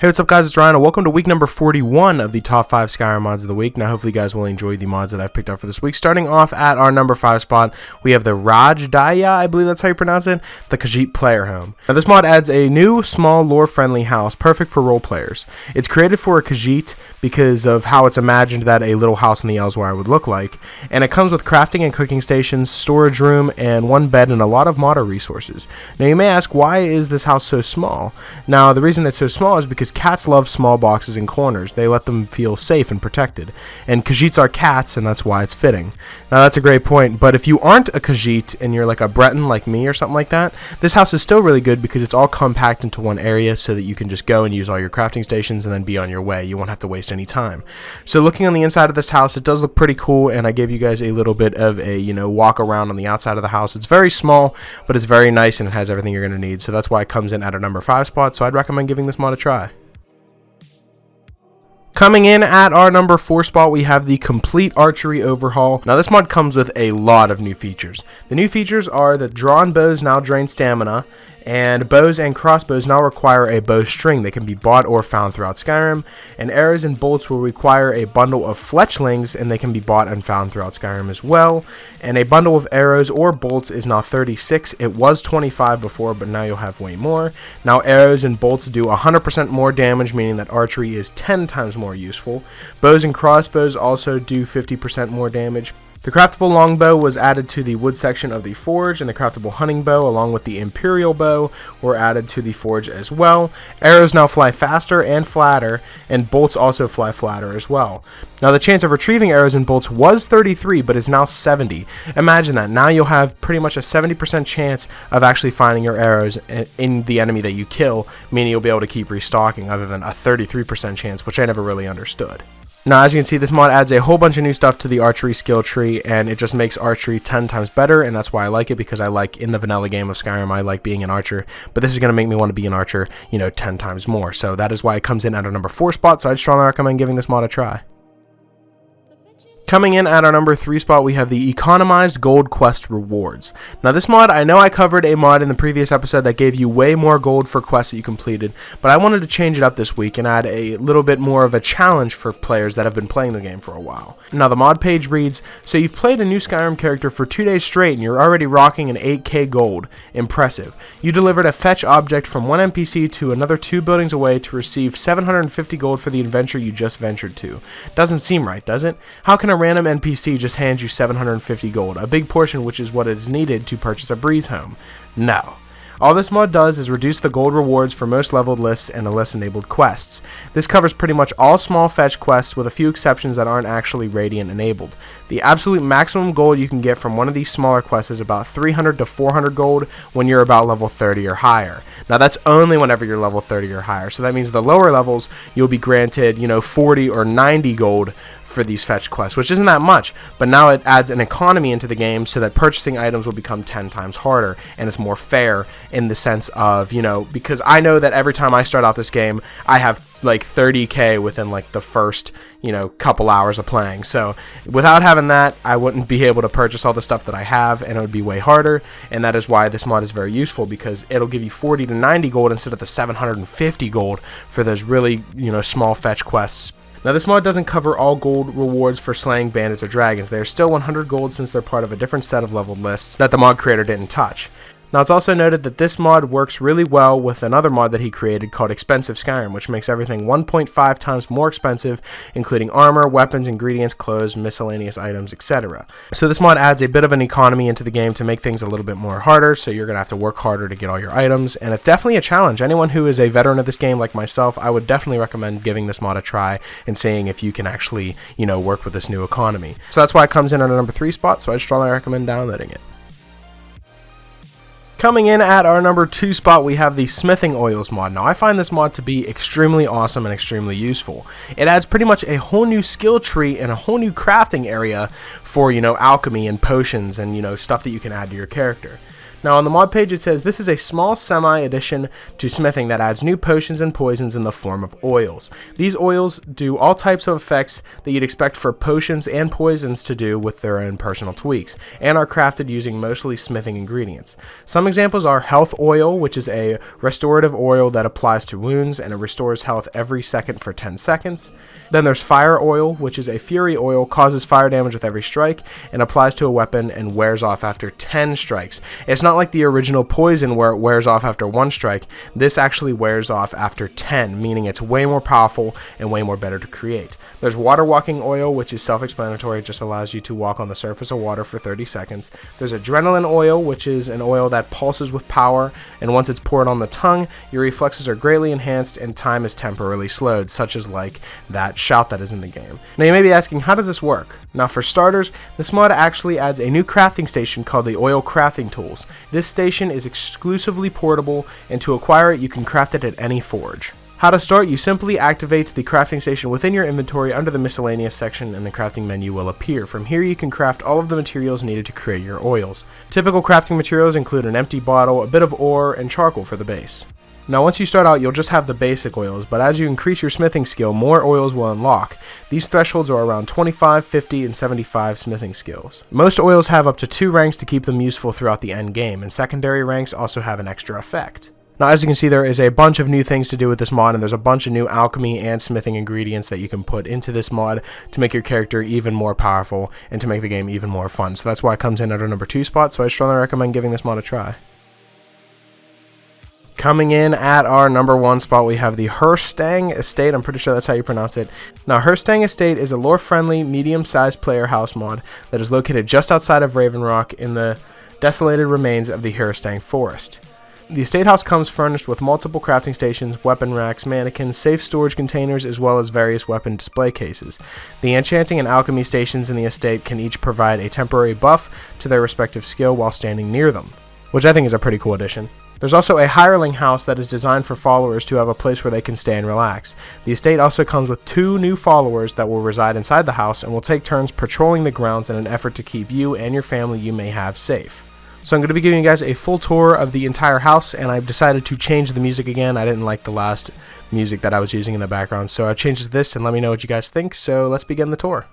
Hey, what's up guys, it's Ryan and welcome to week number 41 of the top 5 Skyrim mods of the week. Now hopefully you guys will enjoy the mods that I've picked up for this week. Starting off at our number 5 spot, we have the Raj'dya, I believe that's how you pronounce it, the Khajit Playerhome. Now this mod adds a new, small, lore-friendly house, perfect for role players. It's created for a Khajit because of how it's imagined that a little house in the Elsewhere would look like, and it comes with crafting and cooking stations, storage room, and one bed and a lot of modder resources. Now you may ask, why is this house so small? Now the reason it's so small is because cats love small boxes and corners. They let them feel safe and protected. And Khajits are cats, and that's why it's fitting. Now that's a great point, but if you aren't a Khajit and you're like a Breton like me or something like that, this house is still really good because it's all compact into one area so that you can just go and use all your crafting stations and then be on your way. You won't have to waste any time. So looking on the inside of this house, it does look pretty cool, and I gave you guys a little bit of a, walk around on the outside of the house. It's very small, but it's very nice and it has everything you're going to need. So that's why it comes in at a number 5 spot, so I'd recommend giving this mod a try. Coming in at our number 4 spot, we have the complete Archery Overhaul. Now this mod comes with a lot of new features. The new features are that drawn bows now drain stamina, and bows and crossbows now require a bowstring that can be bought or found throughout Skyrim, and arrows and bolts will require a bundle of fletchlings, and they can be bought and found throughout Skyrim as well. And a bundle of arrows or bolts is now 36. It was 25 before, but now you'll have way more. Now arrows and bolts do 100% more damage, meaning that archery is 10 times more useful. Bows and crossbows also do 50% more damage. The craftable longbow was added to the wood section of the forge, and the craftable hunting bow along with the imperial bow were added to the forge as well. Arrows now fly faster and flatter, and bolts also fly flatter as well. Now the chance of retrieving arrows and bolts was 33, but is now 70. Imagine that. Now you'll have pretty much a 70% chance of actually finding your arrows in the enemy that you kill, meaning you'll be able to keep restocking, other than a 33% chance, which I never really understood. Now, as you can see, this mod adds a whole bunch of new stuff to the archery skill tree, and it just makes archery 10 times better, and that's why I like it, because I like, in the vanilla game of Skyrim, I like being an archer, but this is going to make me want to be an archer, 10 times more. So that is why it comes in at our number 4 spot, so I'd strongly recommend giving this mod a try. Coming in at our number 3 spot, we have the Economized Gold Quest Rewards. Now this mod, I know I covered a mod in the previous episode that gave you way more gold for quests that you completed, but I wanted to change it up this week and add a little bit more of a challenge for players that have been playing the game for a while. Now the mod page reads, so you've played a new Skyrim character for 2 days straight and you're already rocking an 8k gold. Impressive. You delivered a fetch object from one NPC to another 2 buildings away to receive 750 gold for the adventure you just ventured to. Doesn't seem right, does it? How can a random NPC just hands you 750 gold, a big portion which is what is needed to purchase a breeze home? No. All this mod does is reduce the gold rewards for most leveled lists and the list enabled quests. This covers pretty much all small fetch quests with a few exceptions that aren't actually radiant enabled. The absolute maximum gold you can get from one of these smaller quests is about 300 to 400 gold when you're about level 30 or higher. Now that's only whenever you're level 30 or higher, so that means the lower levels you'll be granted 40 or 90 gold for these fetch quests, which isn't that much, but now it adds an economy into the game so that purchasing items will become 10 times harder, and it's more fair in the sense of, because I know that every time I start out this game, I have like 30k within like the first, couple hours of playing. So without having that, I wouldn't be able to purchase all the stuff that I have, and it would be way harder, and that is why this mod is very useful, because it'll give you 40 to 90 gold instead of the 750 gold for those really, small fetch quests. Now this mod doesn't cover all gold rewards for slaying bandits or dragons. They are still 100 gold since they're part of a different set of leveled lists that the mod creator didn't touch. Now it's also noted that this mod works really well with another mod that he created called Expensive Skyrim, which makes everything 1.5 times more expensive, including armor, weapons, ingredients, clothes, miscellaneous items, etc. So this mod adds a bit of an economy into the game to make things a little bit more harder, so you're going to have to work harder to get all your items, and it's definitely a challenge. Anyone who is a veteran of this game like myself, I would definitely recommend giving this mod a try and seeing if you can actually, work with this new economy. So that's why it comes in at a number 3 spot, so I strongly recommend downloading it. Coming in at our number 2 spot, we have the Smithing Oils mod. Now, I find this mod to be extremely awesome and extremely useful. It adds pretty much a whole new skill tree and a whole new crafting area for, alchemy and potions and, stuff that you can add to your character. Now on the mod page it says, this is a small semi-addition to smithing that adds new potions and poisons in the form of oils. These oils do all types of effects that you'd expect for potions and poisons to do with their own personal tweaks, and are crafted using mostly smithing ingredients. Some examples are health oil, which is a restorative oil that applies to wounds and it restores health every second for 10 seconds. Then there's fire oil, which is a fury oil, causes fire damage with every strike and applies to a weapon and wears off after 10 strikes. It's not like the original poison where it wears off after 1 strike. This actually wears off after 10, meaning it's way more powerful and way more better to create. There's water walking oil, which is self-explanatory. It just allows you to walk on the surface of water for 30 seconds. There's adrenaline oil, which is an oil that pulses with power, and once it's poured on the tongue, your reflexes are greatly enhanced and time is temporarily slowed, such as like that shout that is in the game. Now you may be asking, how does this work? Now for starters, this mod actually adds a new crafting station called the Oil Crafting Tools. This station is exclusively portable, and to acquire it you can craft it at any forge. How to start? You simply activate the crafting station within your inventory under the miscellaneous section and the crafting menu will appear. From here you can craft all of the materials needed to create your oils. Typical crafting materials include an empty bottle, a bit of ore, and charcoal for the base. Now once you start out you'll just have the basic oils, but as you increase your smithing skill, more oils will unlock. These thresholds are around 25, 50, and 75 smithing skills. Most oils have up to 2 ranks to keep them useful throughout the end game, and secondary ranks also have an extra effect. Now as you can see, there is a bunch of new things to do with this mod, and there's a bunch of new alchemy and smithing ingredients that you can put into this mod to make your character even more powerful and to make the game even more fun. So that's why it comes in at our number 2 spot, so I strongly recommend giving this mod a try. Coming in at our number 1 spot, we have the Hirstaang Estate. I'm pretty sure that's how you pronounce it. Now, Hirstaang Estate is a lore-friendly, medium-sized player house mod that is located just outside of Raven Rock in the desolated remains of the Hirstaang Forest. The estate house comes furnished with multiple crafting stations, weapon racks, mannequins, safe storage containers, as well as various weapon display cases. The enchanting and alchemy stations in the estate can each provide a temporary buff to their respective skill while standing near them, which I think is a pretty cool addition. There's also a hireling house that is designed for followers to have a place where they can stay and relax. The estate also comes with 2 new followers that will reside inside the house and will take turns patrolling the grounds in an effort to keep you and your family you may have safe. So I'm going to be giving you guys a full tour of the entire house, and I've decided to change the music again. I didn't like the last music that I was using in the background, so I've changed this, and let me know what you guys think. So let's begin the tour.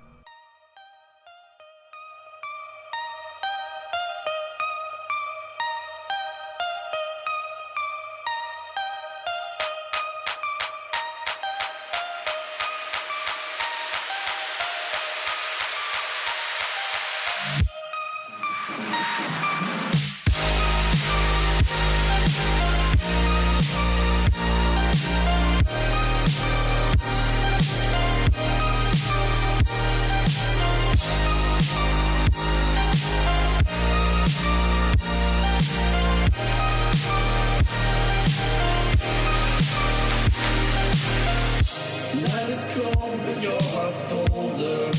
Night is cold, but your heart's colder.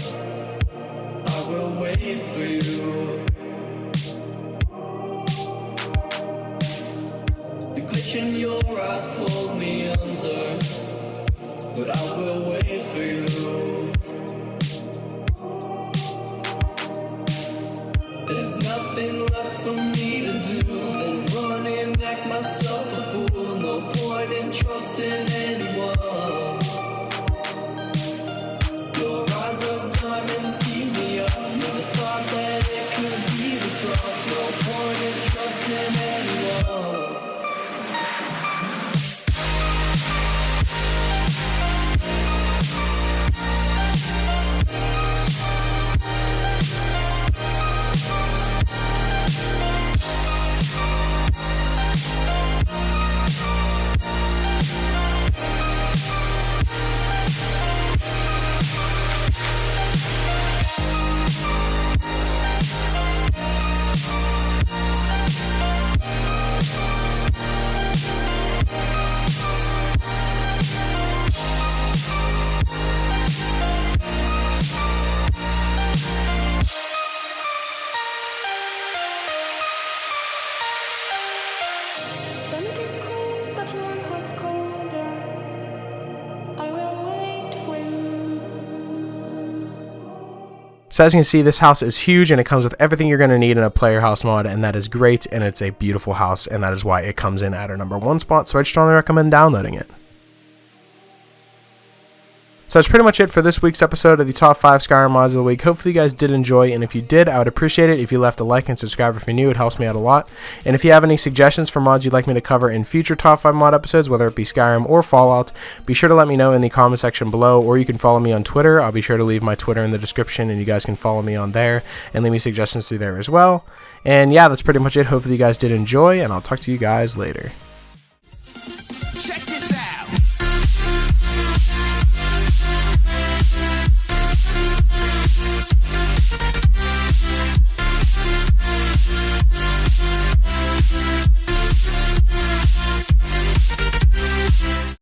I will wait for you. The glitch in your eyes pulled me under, but I will wait for you. There's nothing left for me to do than run and act myself a fool. No point in trusting anyone. Your eyes of diamonds keep me up. Never thought that it could be this rough. No point in trusting anyone. So as you can see, this house is huge and it comes with everything you're going to need in a player house mod, and that is great, and it's a beautiful house, and that is why it comes in at our number 1 spot, so I'd strongly recommend downloading it. So that's pretty much it for this week's episode of the top 5 Skyrim mods of the week. Hopefully you guys did enjoy, and if you did, I would appreciate it if you left a like and subscribe if you're new. It helps me out a lot. And if you have any suggestions for mods you'd like me to cover in future top 5 mod episodes, whether it be Skyrim or Fallout, be sure to let me know in the comment section below, or you can follow me on Twitter. I'll be sure to leave my Twitter in the description, and you guys can follow me on there and leave me suggestions through there as well. And yeah, that's pretty much it. Hopefully you guys did enjoy, and I'll talk to you guys later.